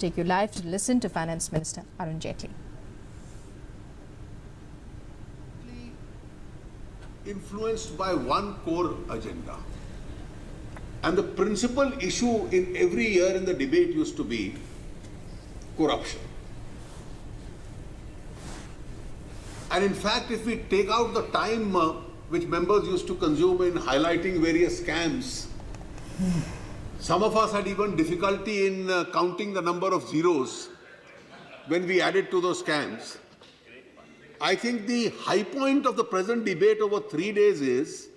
Take you live to listen to Finance Minister Arun Jaitley. Influenced by one core agenda. And the principal issue in every year in the debate used to be corruption. And in fact, if we take out the time which members used to consume in highlighting various scams, some of us had even difficulty in counting the number of zeros when we added to those scams. I think the high point of the present debate over 3 days is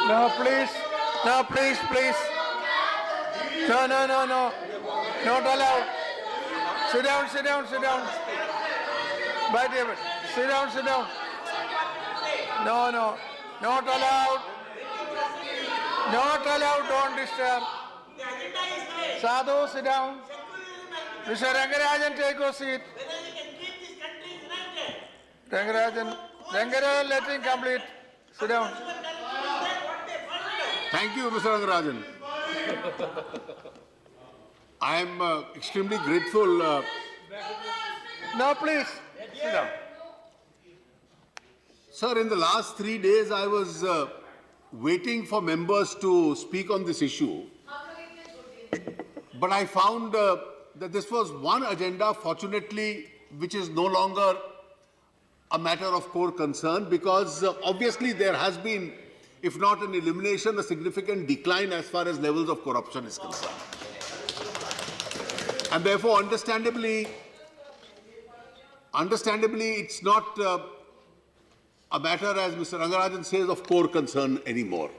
No, please. No, please, please. No. Not allowed. Sit down. By David. Sit down. No. Not allowed. Not allowed. Don't disturb. Sadhu, sit down. Mr. Rangarajan, take your seat. Rangarajan, let him complete. Sit down. Thank you, Mr. Rangarajan. I am extremely grateful. No, please. Sit down. Sir, in the last 3 days, I was waiting for members to speak on this issue. But I found that this was one agenda, fortunately, which is no longer a matter of core concern, because obviously there has been, if not an elimination, a significant decline as far as levels of corruption is concerned. And therefore, understandably, it's not a matter, as Mr. Rangarajan says, of core concern anymore.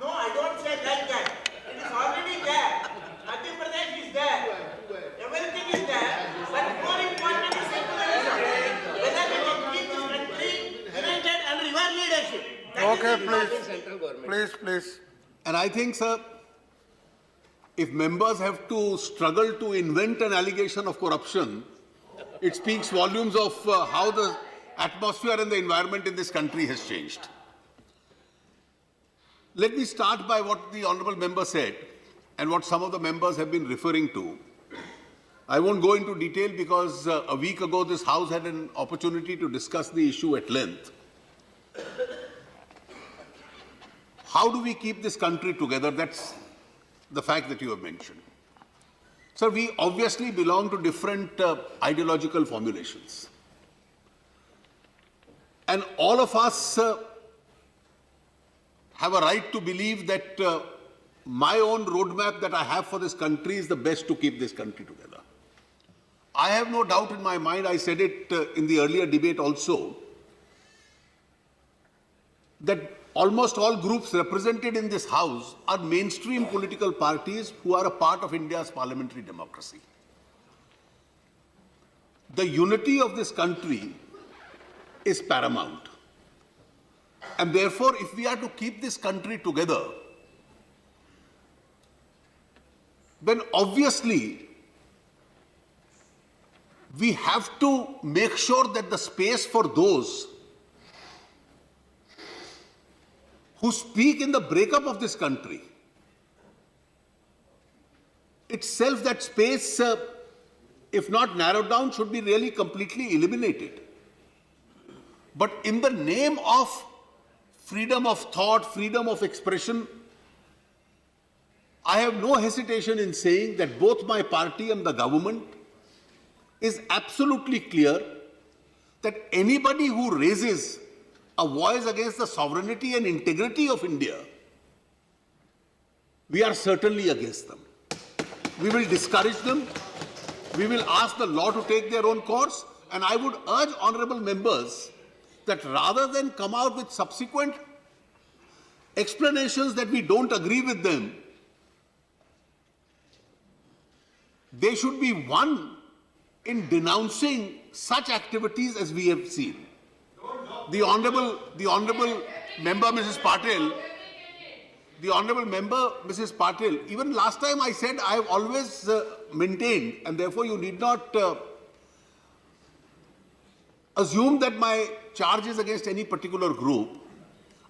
No, I don't say like that. It is already there. Madhya Pradesh is there. Everything is there. But more important is secularism. Whether we can keep this country united under your leadership. Okay, please. And I think, sir, if members have to struggle to invent an allegation of corruption, it speaks volumes of how the atmosphere and the environment in this country has changed. Let me start by what the honourable member said and what some of the members have been referring to. I won't go into detail because a week ago this House had an opportunity to discuss the issue at length. How do we keep this country together? That's the fact that you have mentioned. Sir, we obviously belong to different ideological formulations. And all of us have a right to believe that my own roadmap that I have for this country is the best to keep this country together. I have no doubt in my mind, I said it in the earlier debate also, that almost all groups represented in this House are mainstream political parties who are a part of India's parliamentary democracy. The unity of this country is paramount. And therefore, if we are to keep this country together, then obviously we have to make sure that the space for those who speak in the breakup of this country, itself that space, if not narrowed down, should be really completely eliminated. But in the name of freedom of thought, freedom of expression, I have no hesitation in saying that both my party and the government is absolutely clear that anybody who raises a voice against the sovereignty and integrity of India, we are certainly against them. We will discourage them. We will ask the law to take their own course. And I would urge honourable members that rather than come out with subsequent explanations that we don't agree with them, they should be one in denouncing such activities as we have seen. The honourable member, Mrs. Patil, even last time I said I have always maintained, and therefore you need not assume that my charge is against any particular group.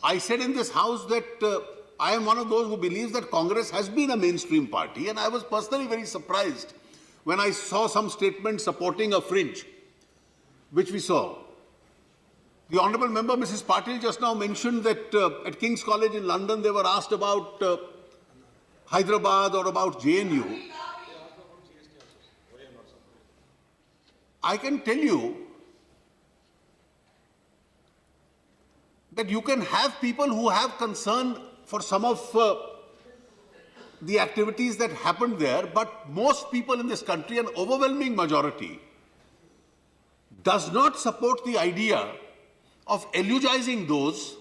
I said in this house that I am one of those who believes that Congress has been a mainstream party, and I was personally very surprised when I saw some statements supporting a fringe, which we saw. The Honourable Member Mrs. Patil just now mentioned that at King's College in London they were asked about Hyderabad or about JNU. I can tell you that you can have people who have concern for some of the activities that happened there, but most people in this country, an overwhelming majority, does not support the idea of eulogizing those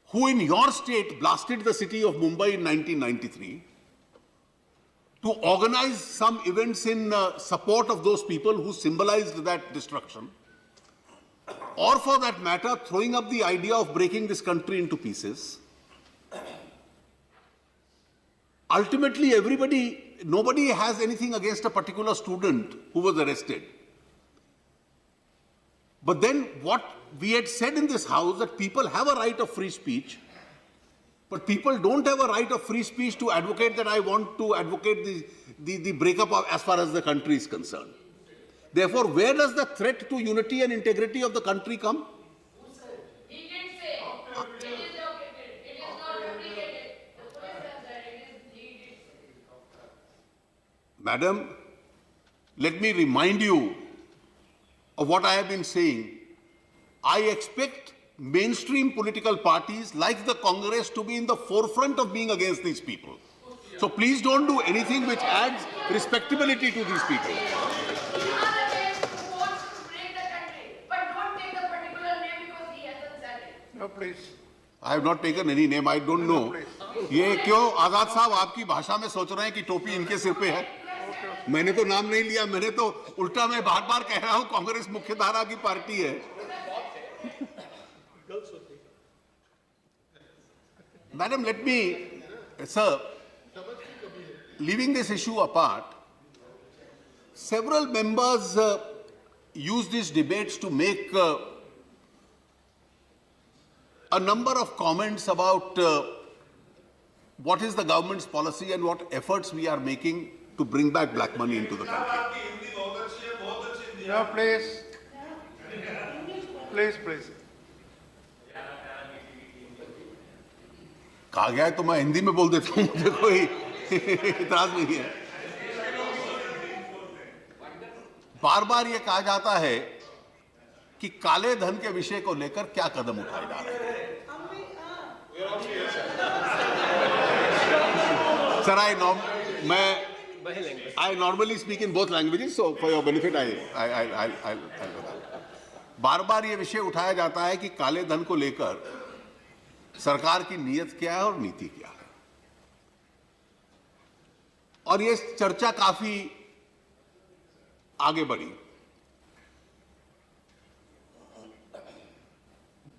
who in your state blasted the city of Mumbai in 1993, to organize some events in support of those people who symbolized that destruction, or for that matter, throwing up the idea of breaking this country into pieces. Ultimately, nobody has anything against a particular student who was arrested. But then what we had said in this house, that people have a right of free speech, but people don't have a right of free speech to advocate that I want to advocate the breakup of, as far as the country is concerned. Therefore, where does the threat to unity and integrity of the country come? He didn't say. It is located. It is not replicated. The police has said it is. He did say. Madam, let me remind you of what I have been saying. I expect mainstream political parties like the Congress to be in the forefront of being against these people. So please don't do anything which adds respectability to these people. No, please. I have not taken any name. I don't know. ये क्यों आजाद साहब आपकी भाषा में सोच रहे हैं कि टोपी इनके सिर पे है? मैंने तो नाम नहीं लिया. मैंने तो उल्टा मैं बार-बार कह रहा हूं कांग्रेस मुख्य धारा की पार्टी है. Madam, let me, sir, leaving this issue apart, several members use these debates to make a number of comments about what is the government's policy and what efforts we are making to bring back black money into the country. No, please. Please, please. कहा गया है तो मैं हिंदी में बोल देता हूं, मुझे कोई इतराज नहीं है. बार बार ये कहा जाता है कि काले धन के विषय को लेकर क्या कदम उठाए जा रहे हैं. Sir, I normally speak in both languages, so for your benefit, I'll बार बार ये विषय उठाया जाता है कि काले धन को लेकर सरकार की नीयत क्या है और नीति क्या है. और ये चर्चा काफी आगे बढ़ी.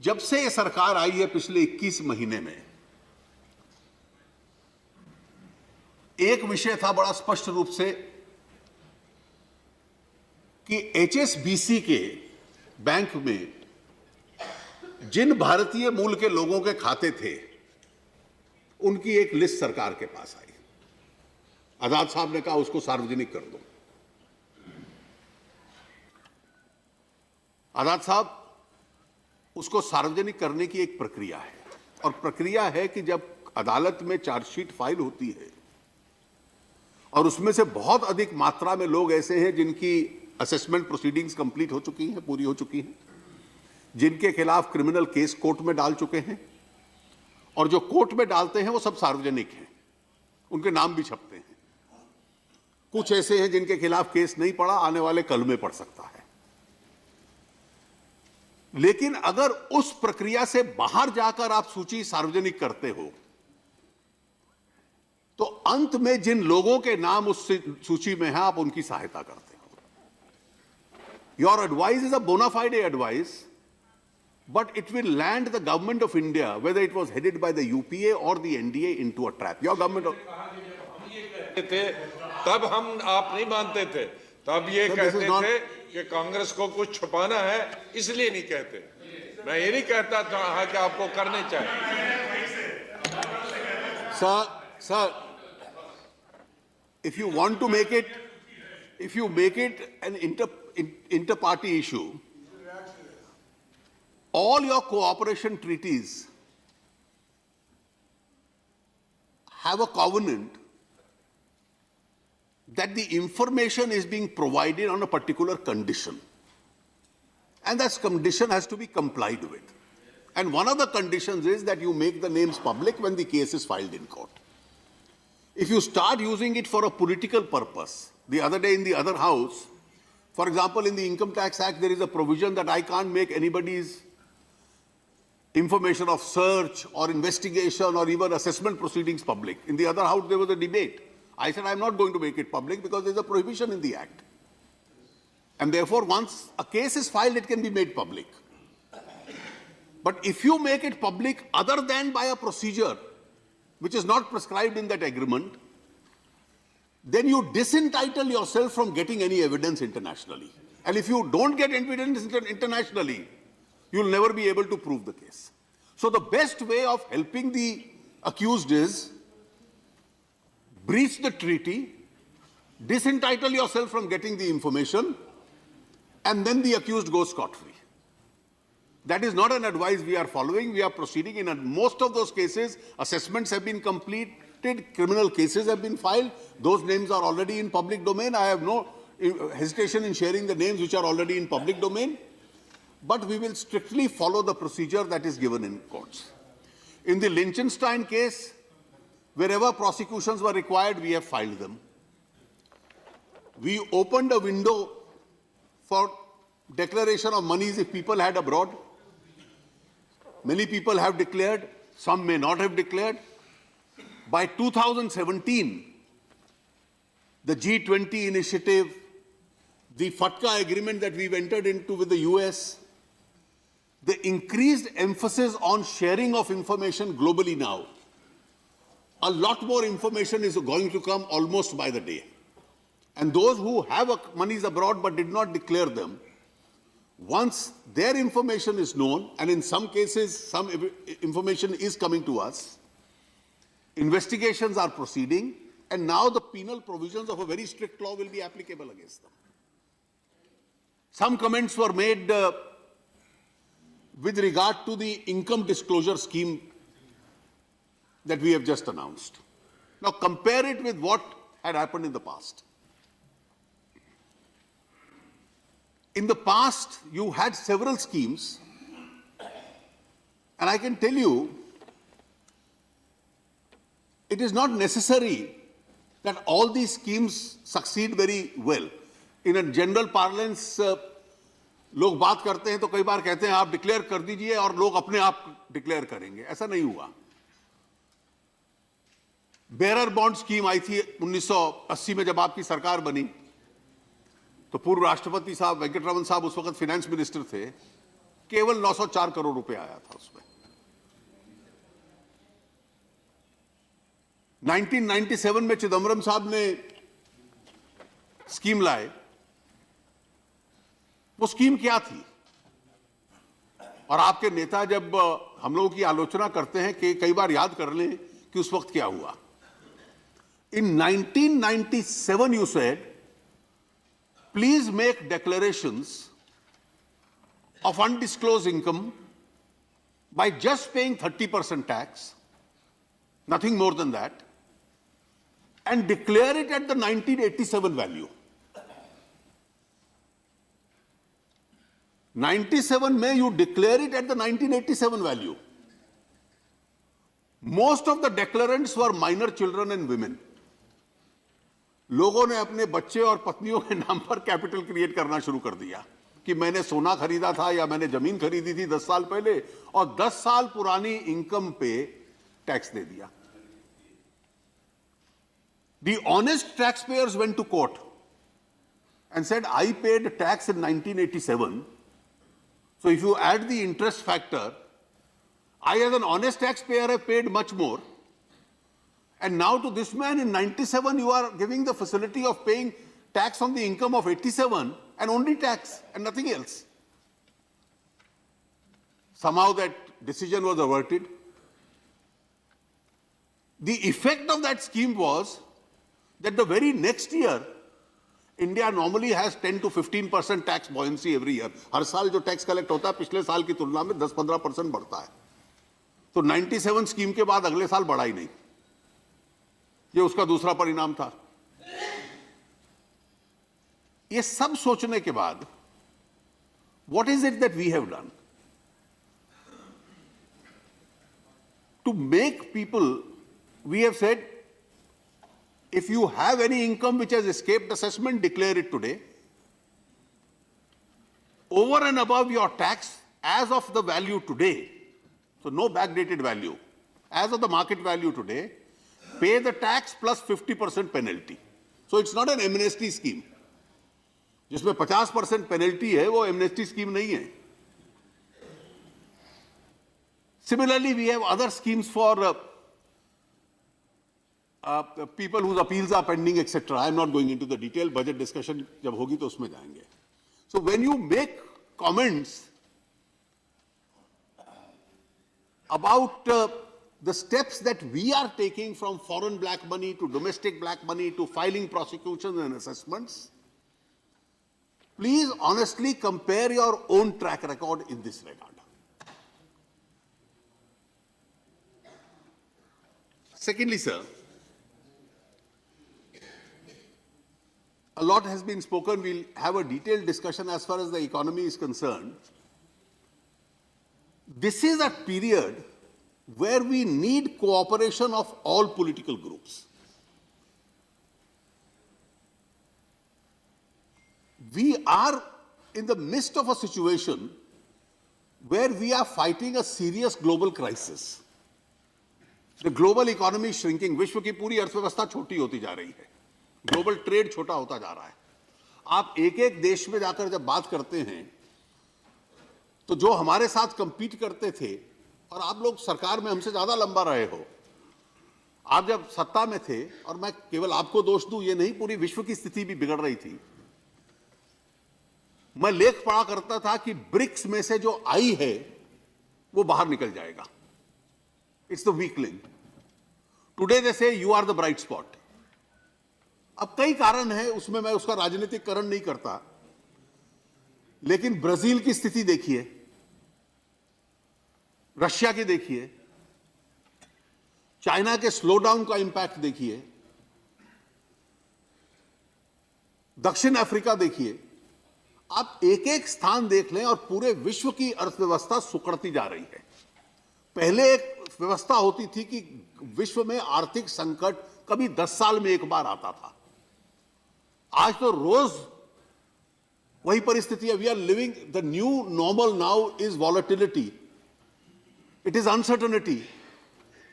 जब से ये सरकार आई है पिछले 21 महीने में, एक विषय था बड़ा स्पष्ट रूप से कि HSBC के बैंक में जिन भारतीय मूल के लोगों के खाते थे, उनकी एक लिस्ट सरकार के पास आई. आजाद साहब ने कहा उसको सार्वजनिक कर दो. आजाद साहब, उसको सार्वजनिक करने की एक प्रक्रिया है, और प्रक्रिया है कि जब अदालत में चार्जशीट फाइल होती है और उसमें से बहुत अधिक मात्रा में लोग ऐसे हैं जिनकी असेसमेंट प्रोसीडिंग्स कंप्लीट हो चुकी हैं, पूरी हो चुकी हैं, जिनके खिलाफ क्रिमिनल केस कोर्ट में डाल चुके हैं, और जो कोर्ट में डालते हैं वो सब सार्वजनिक हैं, उनके नाम भी छपते हैं. कुछ ऐसे हैं जिनके खिलाफ केस नहीं पड़ा, आने वाले कल में पड़ सकता है. लेकिन अगर उस प्रक्रिया से बाहर जाकर आप सूची सार्वजनिक करते हो, तो अंत में जिन लोगों के नाम उस सूची में है, आप उनकी सहायता करते हो. योर एडवाइस इज अ बोना FIDE advice, but it will land the government of India, whether it was headed by the UPA or the NDA, into a trap. Your government of... थे तब हम आप नहीं मानते थे, तब ये Sir, this is कहते not- थे कि कांग्रेस को कुछ छुपाना है, इसलिए नहीं कहते। मैं ये नहीं कहता था कि आपको करने चाहिए। Sir, if you want to make it, if you make it an inter-party issue, all your cooperation treaties have a covenant that the information is being provided on a particular condition. And that condition has to be complied with. And one of the conditions is that you make the names public when the case is filed in court. If you start using it for a political purpose, the other day in the other house, for example, in the Income Tax Act, there is a provision that I can't make anybody's information of search or investigation or even assessment proceedings public. In the other house, there was a debate. I said, I'm not going to make it public because there's a prohibition in the Act. And therefore, once a case is filed, it can be made public. But if you make it public other than by a procedure which is not prescribed in that agreement, then you disentitle yourself from getting any evidence internationally. And if you don't get evidence internationally, you'll never be able to prove the case. So the best way of helping the accused is breach the treaty, disentitle yourself from getting the information, and then the accused goes scot-free. That is not an advice we are following. We are proceeding in most of those cases. Assessments have been completed, criminal cases have been filed. Those names are already in public domain. I have no hesitation in sharing the names which are already in public domain. But we will strictly follow the procedure that is given in courts. In the Liechtenstein case, wherever prosecutions were required, we have filed them. We opened a window for declaration of monies if people had abroad. Many people have declared, some may not have declared. By 2017, the G20 initiative, the FATCA agreement that we've entered into with the US, the increased emphasis on sharing of information globally now. A lot more information is going to come almost by the day. And those who have monies abroad but did not declare them, once their information is known, and in some cases some information is coming to us, investigations are proceeding, and now the penal provisions of a very strict law will be applicable against them. Some comments were made with regard to the income disclosure scheme that we have just announced. Now compare it with what had happened in the past. In the past, you had several schemes, and I can tell you, it is not necessary that all these schemes succeed very well. In a general parlance, लोग बात करते हैं तो कई बार कहते हैं आप declare कर दीजिए और लोग अपने आप डिक्लेयर करेंगे. ऐसा नहीं हुआ. बेरर बॉन्ड स्कीम आई थी 1980 में जब आपकी सरकार बनी, तो पूर्व राष्ट्रपति साहब वेंकटरमन साहब उस वक्त फाइनेंस मिनिस्टर थे. केवल 904 करोड़ रुपए आया था उसमें. 1997 में चिदम्बरम साहब ने स्कीम लाए. वो स्कीम क्या थी? और आपके नेता जब हम लोगों की आलोचना करते हैं कि कई बार याद कर लें कि उस वक्त क्या हुआ. In 1997 you said, please make declarations of undisclosed income by just paying 30% tax, nothing more than that, and declare it at the 1987 value. 97 May, you declare it at the 1987 value. Most of the declarants were minor children and women. लोगों ने अपने बच्चे और पत्नियों के नाम पर capital create करना शुरू कर दिया कि मैंने सोना खरीदा था या मैंने जमीन खरीदी थी 10 साल पहले और 10 साल पुरानी इनकम पे टैक्स दे दिया. The honest taxpayers went to court and said, I paid tax in 1987. So if you add the interest factor, I as an honest taxpayer have paid much more. And now to this man in 97, you are giving the facility of paying tax on the income of 87 and only tax and nothing else. Somehow that decision was averted. The effect of that scheme was that the very next year, India normally has 10 to 15% tax buoyancy every year. हर साल जो tax collect होता है पिछले साल की तुलना में 10-15% बढ़ता है. तो 97 स्कीम के बाद अगले साल बढ़ा ही नहीं. ये उसका दूसरा परिणाम था. ये सब सोचने के बाद, what is it that we have done to make people? We have said, if you have any income which has escaped assessment, declare it today. Over and above your tax, as of the value today, so no backdated value, as of the market value today, pay the tax plus 50% penalty. So it's not an amnesty scheme. जिसमें 50% penalty है, वो amnesty scheme नहीं है. Similarly, we have other schemes for people whose appeals are pending, etc. I am not going into the detail. Budget discussion जब होगी तो उसमें जाएंगे. So when you make comments about the steps that we are taking from foreign black money to domestic black money to filing prosecutions and assessments, please honestly compare your own track record in this regard. Secondly, sir, a lot has been spoken. We'll have a detailed discussion as far as the economy is concerned. This is a period where we need cooperation of all political groups. We are in the midst of a situation where we are fighting a serious global crisis. The global economy is shrinking. विश्व की पूरी अर्थव्यवस्था छोटी होती जा रही है. Global trade छोटा होता जा रहा है. आप एक एक देश में जाकर जब बात करते हैं तो जो हमारे साथ कंपीट करते थे, और आप लोग सरकार में हमसे ज्यादा लंबा रहे हो, आप जब सत्ता में थे, और मैं केवल आपको दोष दूं ये नहीं, पूरी विश्व की स्थिति भी बिगड़ रही थी. मैं लेख पढ़ा करता था कि ब्रिक्स में से जो आई है वो बाहर निकल जाएगा. It's the weak link. Today they say you are the bright spot. अब कई कारण है, उसमें मैं उसका राजनीतिकरण नहीं करता, लेकिन ब्राजील की स्थिति देखिए, रशिया की देखिए, चाइना के स्लो डाउन का इंपैक्ट देखिए, दक्षिण अफ्रीका देखिए. आप एक एक स्थान देख लें और पूरे विश्व की अर्थव्यवस्था सुकड़ती जा रही है. पहले एक व्यवस्था होती थी कि विश्व में आर्थिक संकट कभी 10 साल में एक बार आता था. आज तो रोज वही परिस्थिति है. We are living, the new normal now is volatility, it is uncertainty,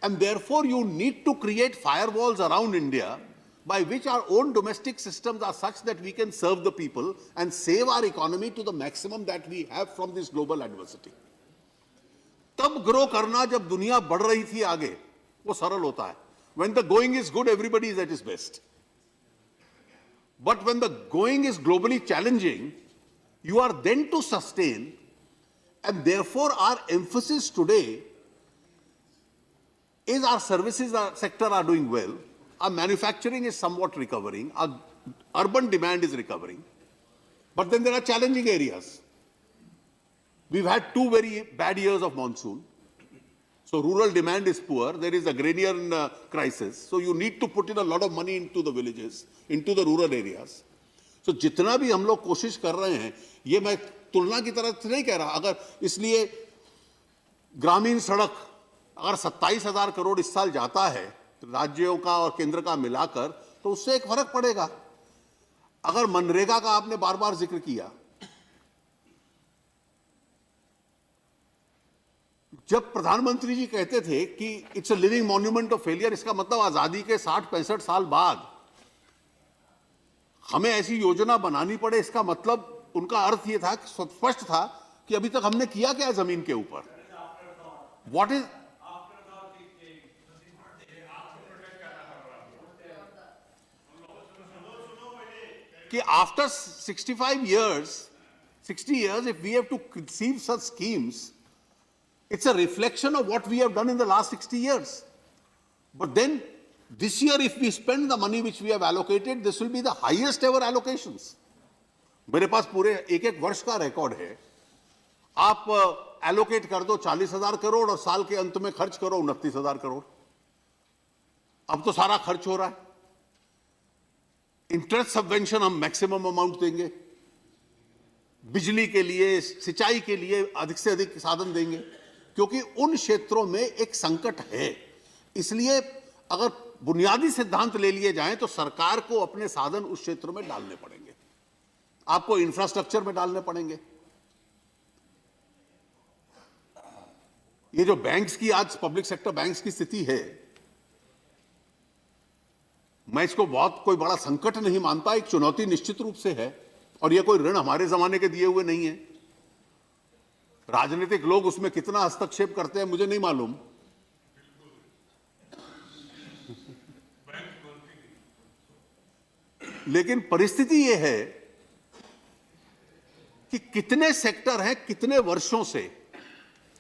and therefore you need to create firewalls around India by which our own domestic systems are such that we can serve the people and save our economy to the maximum that we have from this global adversity. तब grow करना जब दुनिया बढ़ रही थी आगे, वो सरल होता है. When the going is good, everybody is at his best. But when the going is globally challenging, you are then to sustain, and therefore our emphasis today is our services sector are doing well. Our manufacturing is somewhat recovering. Our urban demand is recovering. But then there are challenging areas. We've had 2 very bad years of monsoon. So rural demand is poor. There is agrarian crisis. So you need to put in a lot of money into the villages, into the rural areas. So जितना भी हम लोग कोशिश कर रहे हैं, ये मैं तुलना की तरह से नहीं कह रहा. अगर इसलिए ग्रामीण सड़क अगर 27,000 करोड़ इस साल जाता है राज्यों का और केंद्र का मिलाकर, तो उससे एक फर्क पड़ेगा. अगर मनरेगा का आपने बार बार जिक्र किया, जब प्रधानमंत्री जी कहते थे कि it's a living monument of failure, इसका मतलब आजादी के 60-65 साल बाद हमें ऐसी योजना बनानी पड़े, इसका मतलब उनका अर्थ यह था, स्पष्ट था कि अभी तक हमने किया क्या जमीन के ऊपर. व्हाट इज कि after 65 years, 60 years, if we have to conceive such schemes, it's a reflection of what we have done in the last 60 years. But then, this year, if we spend the money which we have allocated, this will be the highest ever allocations. मेरे पास पूरे एक वर्ष का record है. आप allocate कर दो 40,000 करोड़ और साल के अंत में खर्च करो 29,000 करोड़. अब तो सारा खर्च हो रहा है. इंटरेस्ट सबवेंशन हम मैक्सिमम अमाउंट देंगे. बिजली के लिए, सिंचाई के लिए अधिक से अधिक साधन देंगे, क्योंकि उन क्षेत्रों में एक संकट है. इसलिए अगर बुनियादी सिद्धांत ले लिए जाएं तो सरकार को अपने साधन उस क्षेत्र में डालने पड़ेंगे. आपको इंफ्रास्ट्रक्चर में डालने पड़ेंगे. ये जो बैंक्स की आज पब्लिक सेक्टर बैंक्स की स्थिति है, मैं इसको बहुत कोई बड़ा संकट नहीं मानता. एक चुनौती निश्चित रूप से है, और ये कोई ऋण हमारे जमाने के दिए हुए नहीं है. राजनीतिक लोग उसमें कितना हस्तक्षेप करते हैं मुझे नहीं मालूम. लेकिन परिस्थिति यह है कि कितने सेक्टर हैं, कितने वर्षों से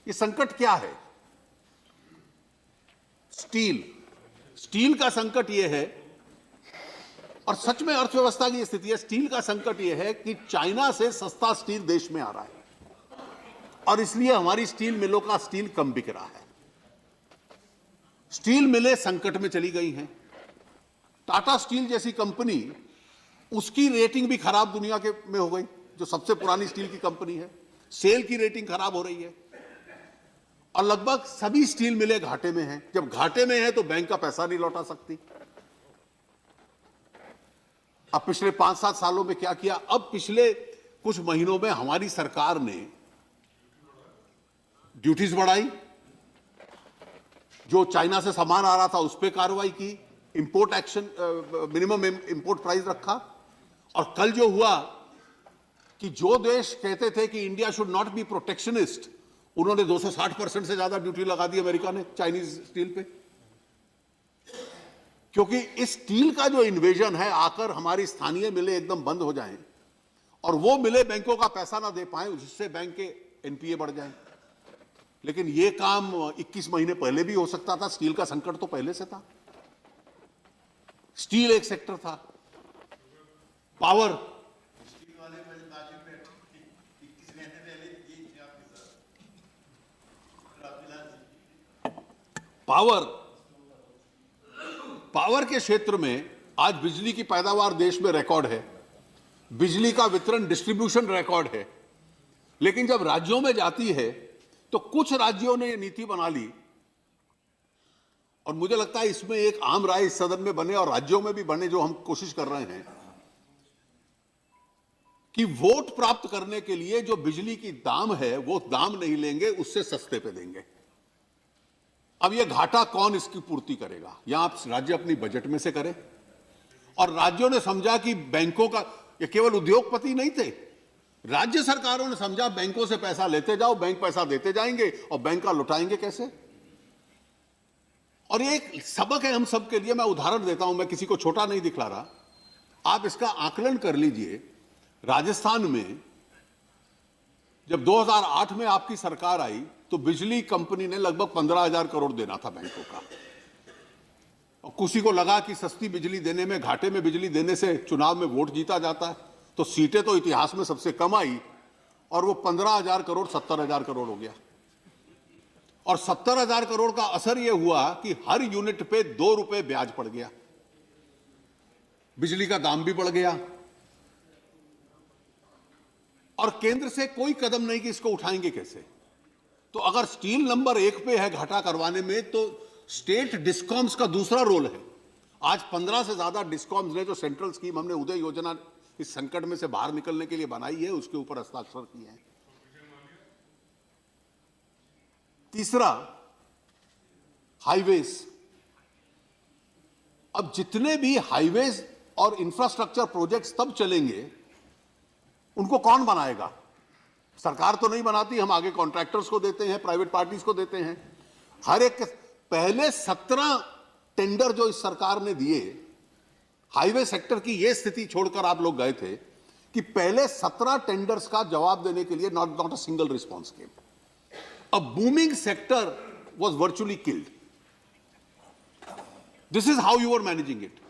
ये संकट क्या है. स्टील का संकट यह है, और सच में अर्थव्यवस्था की स्थिति है. स्टील का संकट यह है कि चाइना से सस्ता स्टील देश में आ रहा है, और इसलिए हमारी स्टील मिलों का स्टील कम बिक रहा है. स्टील मिलें संकट में चली गई हैं. टाटा स्टील जैसी कंपनी, उसकी रेटिंग भी खराब दुनिया के में हो गई, जो सबसे पुरानी स्टील की कंपनी है. सेल की रेटिंग खराब हो रही है, और लगभग सभी स्टील मिलें घाटे में हैं. जब घाटे में है तो बैंक का पैसा नहीं लौटा सकती. अब पिछले 5-7 सालों में क्या किया. अब पिछले कुछ महीनों में हमारी सरकार ने ड्यूटीज बढ़ाई, जो चाइना से सामान आ रहा था उस पर कार्रवाई की, import action, minimum import price रखा. और कल जो हुआ कि जो देश कहते थे कि India should not be protectionist, उन्होंने 260% से ज्यादा ड्यूटी लगा दी अमेरिका ने चाइनीज स्टील पे. क्योंकि इस स्टील का जो इन्वेजन है, आकर हमारी स्थानीय मिलें एकदम बंद हो जाएं और वो मिलें बैंकों का पैसा ना दे पाएं, जिससे बैंक के एनपीए बढ़ जाएं. लेकिन ये काम 21 महीने पहले भी हो सकता था. स्टील का संकट तो पहले से था. स्टील एक सेक्टर था. पावर, पावर के क्षेत्र में आज बिजली की पैदावार देश में रिकॉर्ड है. बिजली का वितरण, डिस्ट्रीब्यूशन रिकॉर्ड है. लेकिन जब राज्यों में जाती है तो कुछ राज्यों ने यह नीति बना ली, और मुझे लगता है इसमें एक आम राय इस सदन में बने और राज्यों में भी बने, जो हम कोशिश कर रहे हैं कि वोट प्राप्त करने के लिए जो बिजली की दाम है वो दाम नहीं लेंगे, उससे सस्ते पे देंगे. अब ये घाटा कौन इसकी पूर्ति करेगा? या आप राज्य अपनी बजट में से करें. और राज्यों ने समझा कि बैंकों का, ये केवल उद्योगपति नहीं थे, राज्य सरकारों ने समझा बैंकों से पैसा लेते जाओ, बैंक पैसा देते जाएंगे, और बैंक का लौटाएंगे कैसे. और ये एक सबक है हम सब के लिए. मैं उदाहरण देता हूं, मैं किसी को छोटा नहीं दिखला रहा. आप इसका आकलन कर लीजिए. राजस्थान में जब 2008 में आपकी सरकार आई तो बिजली कंपनी ने लगभग 15,000 करोड़ देना था बैंकों का. और किसी को लगा कि सस्ती बिजली देने में, घाटे में बिजली देने से चुनाव में वोट जीता जाता है, तो सीटें तो इतिहास में सबसे कम आई, और वो 15,000 करोड़ 70,000 करोड़ हो गया. और 70,000 करोड़ का असर यह हुआ कि हर यूनिट पे 2 रुपए ब्याज पड़ गया. बिजली का दाम भी बढ़ गया, और केंद्र से कोई कदम नहीं कि इसको उठाएंगे कैसे. तो अगर स्टील नंबर 1 पे है घाटा करवाने में, तो स्टेट डिस्कॉम्स का दूसरा रोल है. आज 15 से ज्यादा डिस्कॉम्स ने जो सेंट्रल स्कीम हमने उदय योजना इस संकट में से बाहर निकलने के लिए बनाई है, उसके ऊपर हस्ताक्षर किए हैं. तीसरा, हाईवेज. अब जितने भी हाईवेज और इंफ्रास्ट्रक्चर प्रोजेक्ट्स तब चलेंगे, उनको कौन बनाएगा? सरकार तो नहीं बनाती, हम आगे कॉन्ट्रैक्टर्स को देते हैं, प्राइवेट पार्टीज को देते हैं. हर एक पहले 17 टेंडर जो इस सरकार ने दिए हाईवे सेक्टर की यह स्थिति छोड़कर आप लोग गए थे कि पहले 17 टेंडर्स का जवाब देने के लिए not a single response came. A booming sector was virtually killed. This is how you are managing it.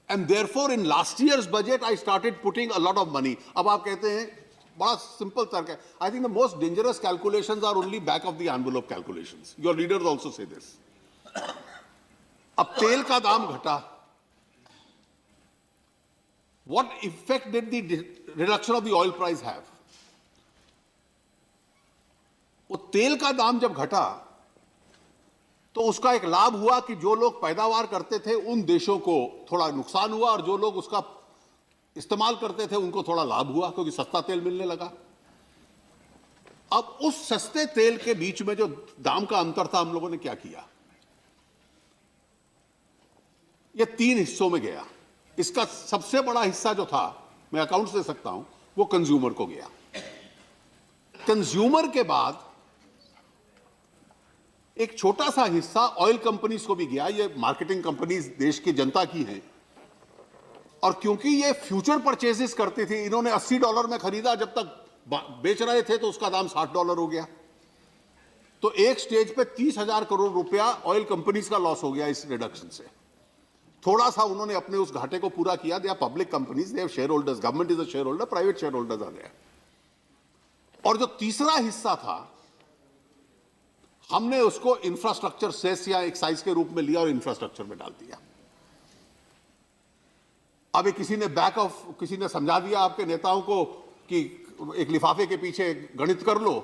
And therefore in last years budget I started putting a lot of money. अब आप कहते हैं बड़ा simple तर्क है. I think the most dangerous calculations are only back of the envelope calculations. Your leaders also say this. अब तेल का दाम घटा. What effect did the reduction of the oil price have? वो तेल का दाम जब घटा तो उसका एक लाभ हुआ कि जो लोग पैदावार करते थे उन देशों को थोड़ा नुकसान हुआ और जो लोग उसका इस्तेमाल करते थे उनको थोड़ा लाभ हुआ क्योंकि सस्ता तेल मिलने लगा. अब उस सस्ते तेल के बीच में जो दाम का अंतर था हम लोगों ने क्या किया? ये 3 हिस्सों में गया. इसका सबसे बड़ा हिस्सा जो था, मैं अकाउंट्स दे सकता हूं, वो कंज्यूमर को गया. कंज्यूमर के बाद एक छोटा सा हिस्सा ऑयल कंपनीज को भी गया. ये मार्केटिंग कंपनीज देश की जनता की हैं और क्योंकि ये फ्यूचर परचेजेस करती थी, इन्होंने $80 में खरीदा, जब तक बेच रहे थे तो उसका दाम $60 हो गया. तो एक स्टेज पे 30,000 करोड़ रुपया ऑयल कंपनीज का लॉस हो गया इस रिडक्शन से. थोड़ा सा उन्होंने अपने उस घाटे को पूरा किया. They are public companies, they have share holders, government is a share holder, private share holders are there. और जो तीसरा हिस्सा था हमने उसको इंफ्रास्ट्रक्चर सेस या एक्साइज के रूप में लिया और इंफ्रास्ट्रक्चर में डाल दिया. अब किसी ने समझा दिया आपके नेताओं को कि एक लिफाफे के पीछे गणित कर लो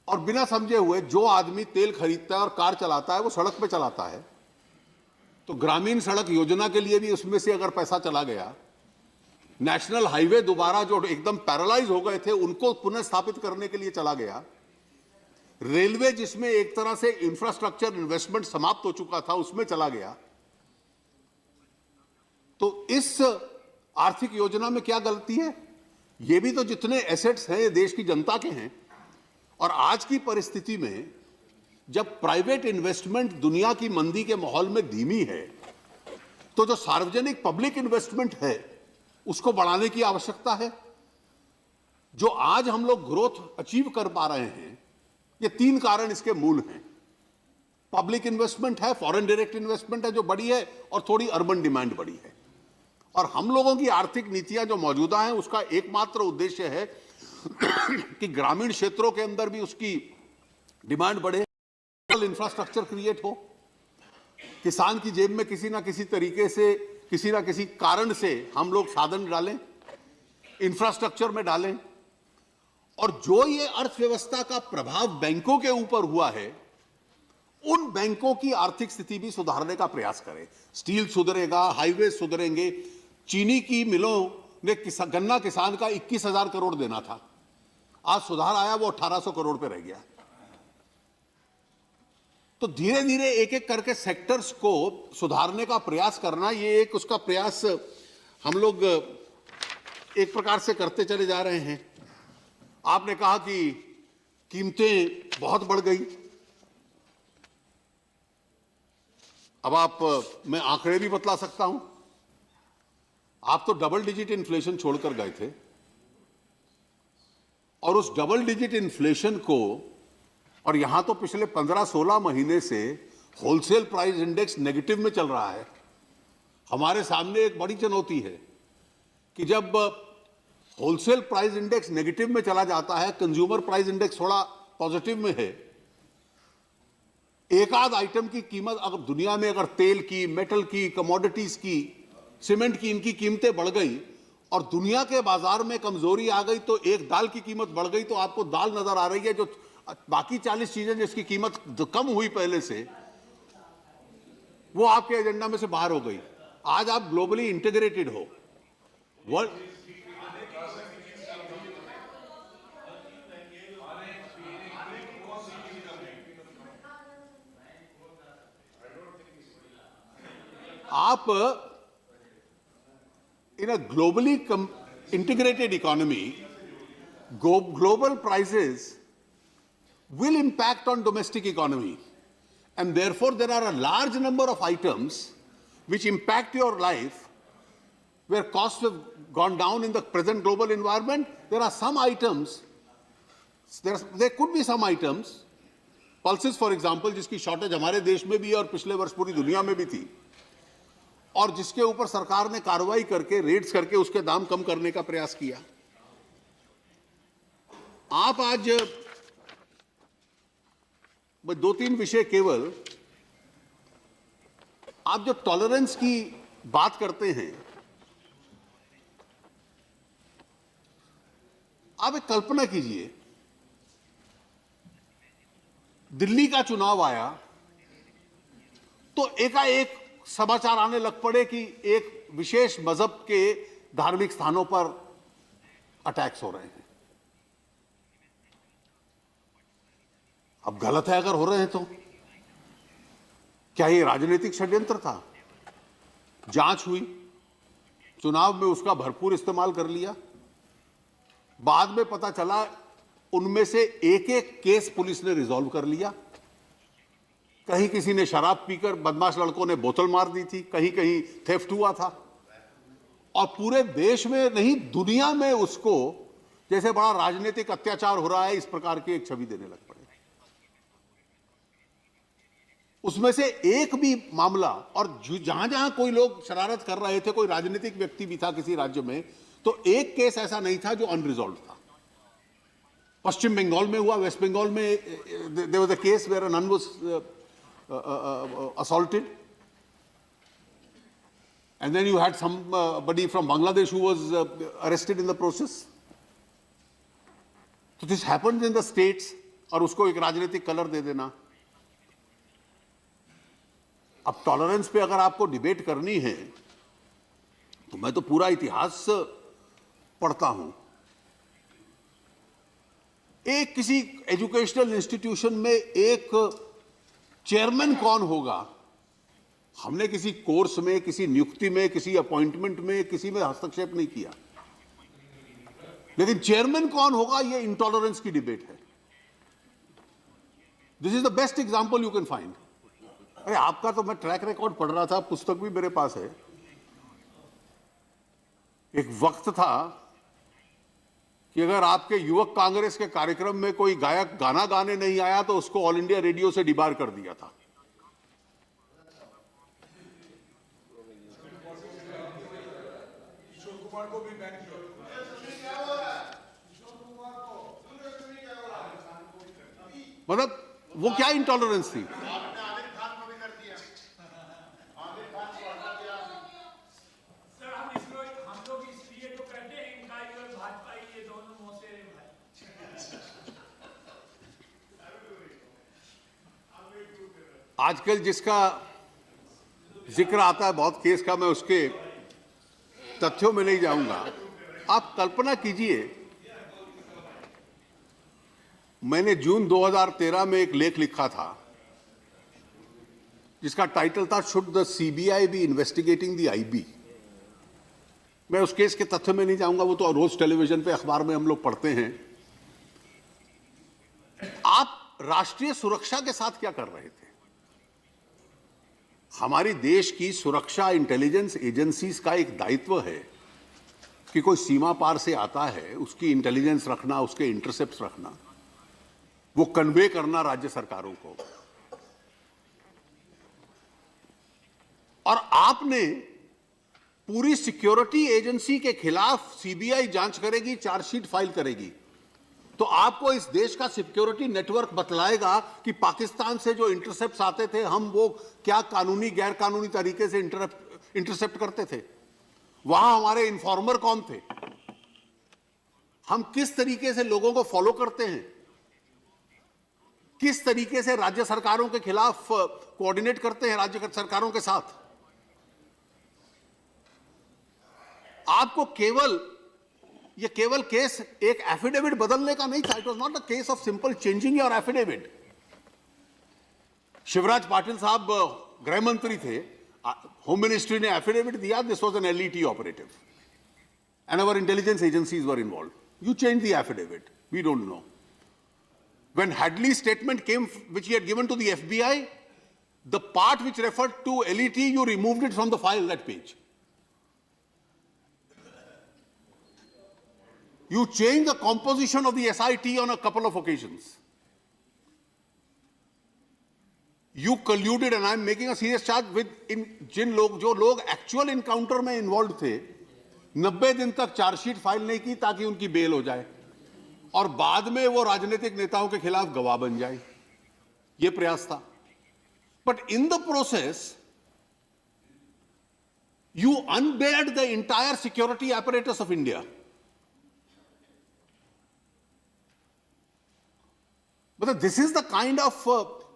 और बिना समझे हुए जो आदमी तेल खरीदता है और कार चलाता है वो सड़क पे चलाता है. तो ग्रामीण सड़क योजना के लिए भी उसमें से अगर पैसा चला गया, नेशनल हाईवे दोबारा जो एकदम पैरालाइज हो गए थे उनको पुनः स्थापित करने के लिए चला गया. रेलवे जिसमें एक तरह से इंफ्रास्ट्रक्चर इन्वेस्टमेंट समाप्त हो चुका था उसमें चला गया. तो इस आर्थिक योजना में क्या गलती है? ये भी तो जितने एसेट्स हैं ये देश की जनता के हैं. और आज की परिस्थिति में जब प्राइवेट इन्वेस्टमेंट दुनिया की मंदी के माहौल में धीमी है तो जो सार्वजनिक पब्लिक इन्वेस्टमेंट है उसको बढ़ाने की आवश्यकता है. जो आज हम लोग ग्रोथ अचीव कर पा रहे हैं, ये 3 कारण इसके मूल हैं. पब्लिक इन्वेस्टमेंट है, फॉरेन डायरेक्ट इन्वेस्टमेंट है जो बड़ी है और थोड़ी अर्बन डिमांड बड़ी है. और हम लोगों की आर्थिक नीतियां जो मौजूदा हैं उसका एकमात्र उद्देश्य है कि ग्रामीण क्षेत्रों के अंदर भी उसकी डिमांड बढ़े, इंफ्रास्ट्रक्चर क्रिएट हो, किसान की जेब में किसी ना किसी तरीके से, किसी ना किसी कारण से हम लोग साधन डालें, इंफ्रास्ट्रक्चर में डालें. और जो ये अर्थव्यवस्था का प्रभाव बैंकों के ऊपर हुआ है उन बैंकों की आर्थिक स्थिति भी सुधारने का प्रयास करें. स्टील सुधरेगा, हाईवे सुधरेंगे. चीनी की मिलों ने गन्ना किसान का 21,000 करोड़ देना था, आज सुधार आया, वो 1,800 करोड़ पे रह गया. तो धीरे धीरे एक एक करके सेक्टर्स को सुधारने का प्रयास करना, ये एक उसका प्रयास हम लोग एक प्रकार से करते चले जा रहे हैं. आपने कहा कि कीमतें बहुत बढ़ गई. अब मैं आंकड़े भी बतला सकता हूं. आप तो डबल डिजिट इन्फ्लेशन छोड़कर गए थे और उस डबल डिजिट इन्फ्लेशन को, और यहां तो पिछले 15-16 महीने से होलसेल प्राइस इंडेक्स नेगेटिव में चल रहा है. हमारे सामने एक बड़ी चुनौती है कि जब होलसेल प्राइस इंडेक्स नेगेटिव में चला जाता है, कंज्यूमर प्राइस इंडेक्स थोड़ा पॉजिटिव में है, एक आध आइटम की कीमत अगर दुनिया में अगर तेल की, मेटल की, कमोडिटीज की, सीमेंट की, इनकी कीमतें बढ़ गई और दुनिया के बाजार में कमजोरी आ गई तो एक दाल की कीमत बढ़ गई तो आपको दाल नजर आ रही है, जो बाकी 40 चीजें जिसकी कीमत कम हुई पहले से, वो आपके एजेंडा में से बाहर हो गई. आज आप ग्लोबली इंटीग्रेटेड हो. वर्ल्ड आप in a globally integrated economy, global prices will impact on domestic economy. and therefore there are a large number of items which impact your life, where costs have gone down in the present global environment. There are some items, there could be some items, pulses for example, जिसकी shortage हमारे देश में भी है और पिछले वर्ष पूरी दुनिया में भी थी, और जिसके ऊपर सरकार ने कार्रवाई करके रेड्स करके उसके दाम कम करने का प्रयास किया। आप आज दो तीन विषय केवल, आप जो टॉलरेंस की बात करते हैं, आप एक कल्पना कीजिए, दिल्ली का चुनाव आया तो एकाएक समाचार आने लग पड़े कि एक विशेष मजहब के धार्मिक स्थानों पर अटैक्स हो रहे हैं। अब गलत है अगर हो रहे हैं तो क्या ये राजनीतिक षड्यंत्र था? जांच हुई, चुनाव में उसका भरपूर इस्तेमाल कर लिया, बाद में पता चला उनमें से एक एक केस पुलिस ने रिजॉल्व कर लिया। कहीं किसी ने शराब पीकर बदमाश लड़कों ने बोतल मार दी थी, कहीं कहीं थेफ्ट हुआ था, और पूरे देश में नहीं दुनिया में उसको जैसे बड़ा राजनीतिक अत्याचार हो रहा है इस प्रकार की एक छवि देने लग पड़े। उसमें से एक भी मामला, और जहां जहां कोई लोग शरारत कर रहे थे, कोई राजनीतिक व्यक्ति भी था किसी राज्य में, तो एक केस ऐसा नहीं था जो अनरिजॉल्व था। पश्चिम बंगाल में हुआ, वेस्ट बंगाल में there was a case where a nun was assaulted, and then you had somebody from Bangladesh who was arrested in the process. So this happens in the states, और उसको एक राजनीतिक कलर दे देना। अब टॉलरेंस पे अगर आपको डिबेट करनी है तो मैं तो पूरा इतिहास पढ़ता हूं। एक किसी एजुकेशनल इंस्टीट्यूशन में एक चेयरमैन कौन होगा, हमने किसी कोर्स में, किसी नियुक्ति में, किसी अपॉइंटमेंट में, किसी में हस्तक्षेप नहीं किया, लेकिन चेयरमैन कौन होगा ये इंटॉलरेंस की डिबेट है। This is the best example you can find. अरे आपका तो मैं ट्रैक रिकॉर्ड पढ़ रहा था, पुस्तक भी मेरे पास है। एक वक्त था कि अगर आपके युवक कांग्रेस के कार्यक्रम में कोई गायक गाना गाने नहीं आया तो उसको ऑल इंडिया रेडियो से डिबार कर दिया था। मतलब वो क्या इंटॉलरेंस थी? आजकल जिसका जिक्र आता है बहुत केस का, मैं उसके तथ्यों में नहीं जाऊंगा। आप कल्पना कीजिए, मैंने जून 2013 में एक लेख लिखा था जिसका टाइटल था should the CBI be investigating the IB. मैं उस केस के तथ्य में नहीं जाऊंगा, वो तो रोज टेलीविजन पे, अखबार में हम लोग पढ़ते हैं। आप राष्ट्रीय सुरक्षा के साथ क्या कर रहे थे? हमारी देश की सुरक्षा इंटेलिजेंस एजेंसीज का एक दायित्व है कि कोई सीमा पार से आता है उसकी इंटेलिजेंस रखना, उसके इंटरसेप्ट्स रखना, वो कन्वे करना राज्य सरकारों को। और आपने पूरी सिक्योरिटी एजेंसी के खिलाफ सीबीआई जांच करेगी, चार्जशीट फाइल करेगी, तो आपको इस देश का सिक्योरिटी नेटवर्क बतलाएगा कि पाकिस्तान से जो इंटरसेप्ट्स आते थे हम वो क्या कानूनी गैर कानूनी तरीके से इंटरसेप्ट करते थे, वहां हमारे इन्फॉर्मर कौन थे, हम किस तरीके से लोगों को फॉलो करते हैं, किस तरीके से राज्य सरकारों के खिलाफ कोऑर्डिनेट करते हैं राज्य सरकारों के साथ। आपको ये केवल केस एक एफिडेविट बदलने का नहीं था। It was not a case of simple changing your affidavit. Shivraj Patil साहब गृह मंत्री थे, होम मिनिस्ट्री ने एफिडेविट दिया, this was an LET operative and our intelligence agencies were involve. You change the affidavit, we don't know. When Hadley's statement came, which he had given to the FBI, The part which referred to LET, you removed it from the file, that page. You changed the composition of the SIT on a couple of occasions. You colluded, and I'm making a serious charge with जो लोग actual encounter में involve थे, 90 दिन तक chargesheet file नहीं की ताकि उनकी बेल हो जाए और बाद में वो राजनीतिक नेताओं के खिलाफ गवाह बन जाए, ये प्रयास था. But in the process, you unbared the entire security apparatus of India. But this is the kind of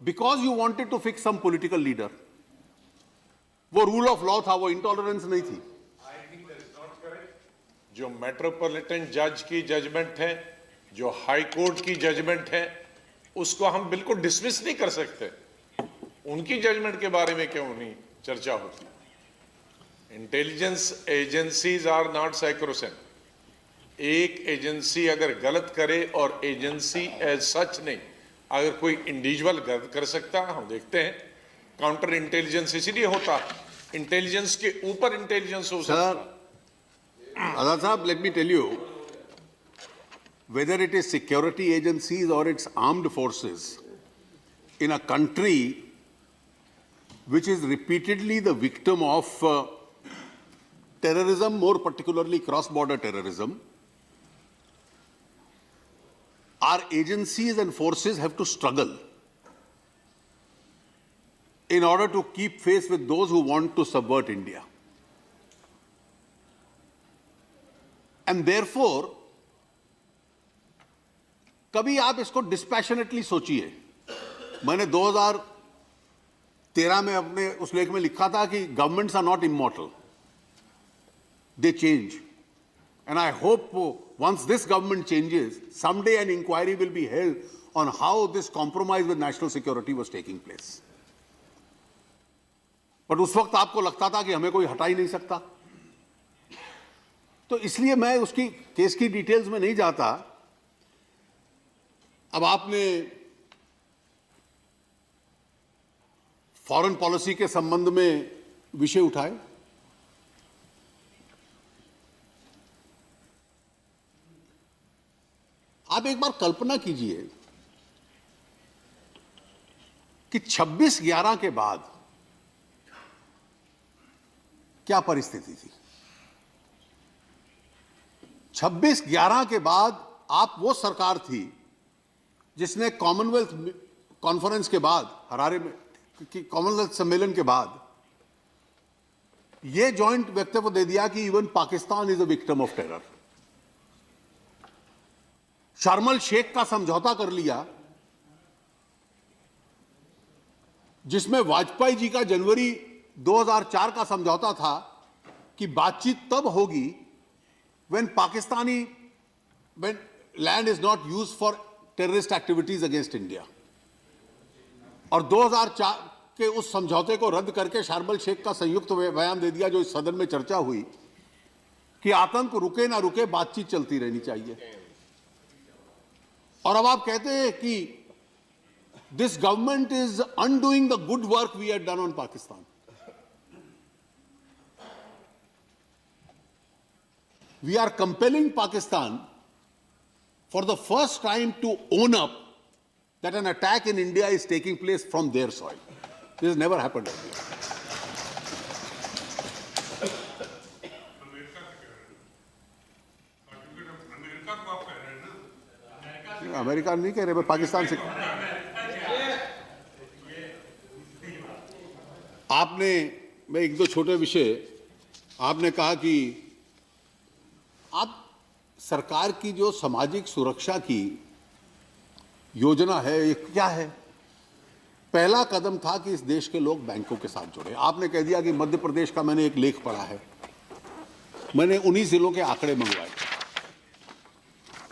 because you wanted to fix some political leader. वो rule of law था, वो intolerance नहीं थी. I think that is not correct. जो metropolitan जज की judgement है, जो हाई कोर्ट की जजमेंट है, उसको हम बिल्कुल डिसमिस नहीं कर सकते. उनकी जजमेंट के बारे में क्यों नहीं चर्चा होती? Intelligence agencies are not sacrosanct. एक एजेंसी अगर गलत करे और एजेंसी एज सच नहीं, अगर कोई इंडिविजुअल गलत कर सकता है, हम देखते हैं काउंटर इंटेलिजेंस इसलिए होता, इंटेलिजेंस के ऊपर इंटेलिजेंस हो सकता. आजाद साहब, let me tell you, whether it is security agencies or its armed forces in a country which is repeatedly the victim of terrorism, more particularly cross-border terrorism, our agencies and forces have to struggle in order to keep pace with those who want to subvert India. And therefore, कभी आप इसको dispassionately सोचिए. मैंने 2013 में अपने उस लेख में लिखा था कि governments are not immortal. They change. And I hope once this government changes, someday an inquiry will be held on how this compromise with national security was taking place. But उस वक्त आपको लगता था कि हमें कोई हटा ही नहीं सकता. तो इसलिए मैं उसकी केस की डिटेल्स में नहीं जाता. अब आपने फॉरेन पॉलिसी के संबंध में विषय उठाए. आप एक बार कल्पना कीजिए कि 26/11 के बाद क्या परिस्थिति थी. 26/11 के बाद आप वो सरकार थी जिसने कॉमनवेल्थ कॉन्फ्रेंस के बाद, हरारे में कॉमनवेल्थ सम्मेलन के बाद यह जॉइंट वक्तव्य दे दिया कि even Pakistan is a victim of terror. शर्म अल शेख का समझौता कर लिया जिसमें वाजपेयी जी का जनवरी 2004 का समझौता था कि बातचीत तब होगी when land is not used for terrorist activities against India. और 2004 के उस समझौते को रद्द करके शर्म अल शेख का संयुक्त बयान दे दिया जो इस सदन में चर्चा हुई कि आतंक रुके ना रुके, बातचीत चलती रहनी चाहिए. और अब आप कहते हैं कि this government is undoing the good work we had done on Pakistan. We are compelling Pakistan for the first time to own up that an attack in India is taking place from their soil. This has never happened earlier. America नहीं कह रहे, मैं पाकिस्तान से. आपने, मैं एक दो छोटे विषय, आपने कहा कि आप सरकार की जो सामाजिक सुरक्षा की योजना है ये क्या है. पहला कदम था कि इस देश के लोग बैंकों के साथ जुड़े. आपने कह दिया कि मध्य प्रदेश का, मैंने एक लेख पढ़ा है, मैंने 19 जिलों के आंकड़े मंगवाए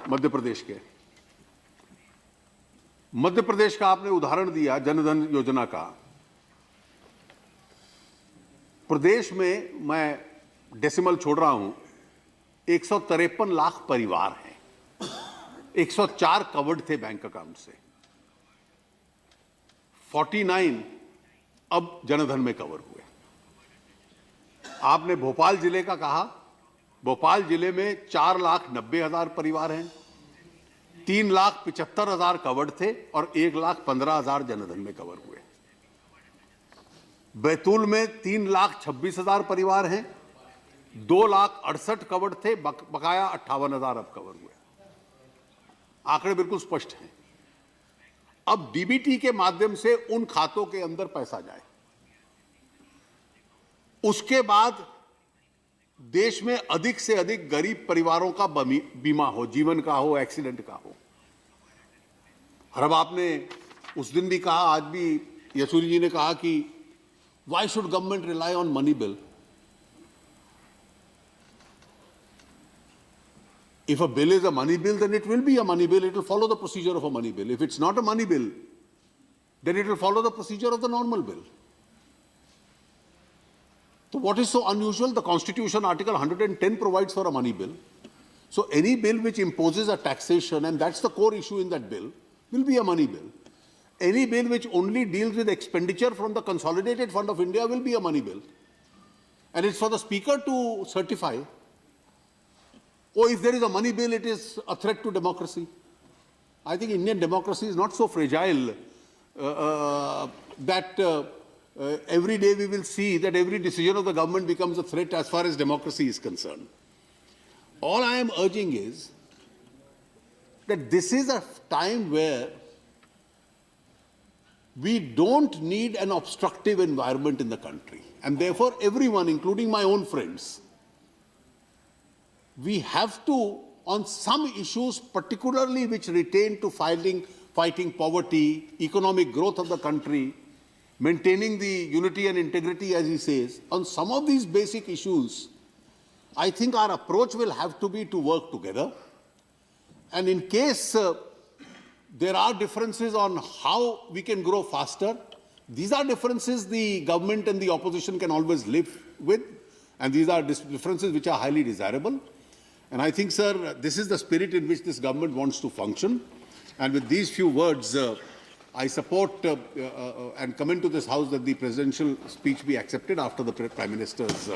मध्य प्रदेश के. मध्य प्रदेश का आपने उदाहरण दिया जनधन योजना का. प्रदेश में, मैं डेसिमल छोड़ रहा हूं, 153 लाख परिवार हैं. 104 कवर्ड थे बैंक अकाउंट से. 49 अब जनधन में कवर हुए। आपने भोपाल जिले का कहा, भोपाल जिले में 4,90,000 परिवार हैं, 3,75,000 कवर्ड थे और 1,15,000 जनधन में कवर हुए। बैतूल में 3,26,000 परिवार हैं, 2,68,000 कवर्ड थे, बकाया 58,000 अब कवर हुए। आंकड़े बिल्कुल स्पष्ट हैं। अब डीबीटी के माध्यम से उन खातों के अंदर पैसा जाए, उसके बाद देश में अधिक से अधिक गरीब परिवारों का बीमा हो, जीवन का हो, एक्सीडेंट का हो। और अब आपने उस दिन भी कहा, आज भी येचुरी जी ने कहा कि why should government rely on money bill? If a bill is a money bill, then it will be a money bill. It will follow the procedure of a money bill. If it's not a money bill, then it will follow the procedure of the normal bill. So what is so unusual? The Constitution, Article 110 provides for a money bill. So any bill which imposes a taxation, and that's the core issue in that bill, will be a money bill. Any bill which only deals with expenditure from the Consolidated Fund of India will be a money bill. And it's for the Speaker to certify, oh, if there is a money bill, it is a threat to democracy. I think Indian democracy is not so fragile that every day we will see that every decision of the government becomes a threat as far as democracy is concerned. All I am urging is that this is a time where we don't need an obstructive environment in the country. And therefore, everyone, including my own friends, we have to, on some issues, particularly which retain to fighting poverty, economic growth of the country, maintaining the unity and integrity, as he says, on some of these basic issues, I think our approach will have to be to work together. And in case there are differences on how we can grow faster, these are differences the government and the opposition can always live with, and these are differences which are highly desirable. And I think, sir, this is the spirit in which this government wants to function. And with these few words, I support and commend to this House that the presidential speech be accepted after the Prime Minister's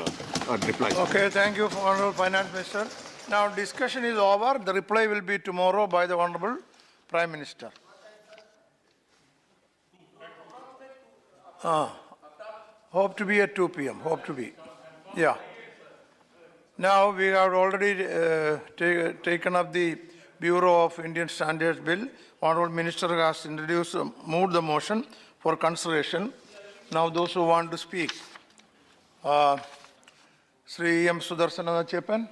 reply. Okay, thank you, Honorable Finance Minister. Now, discussion is over. The reply will be tomorrow by the Honorable Prime Minister. Hope to be at 2 p.m. Hope to be. Yeah. Now, we have already taken up the Bureau of Indian Standards Bill. Honorable Minister has introduced, moved the motion for consideration. Now, those who want to speak. Sri M. Sudarsana Chepan.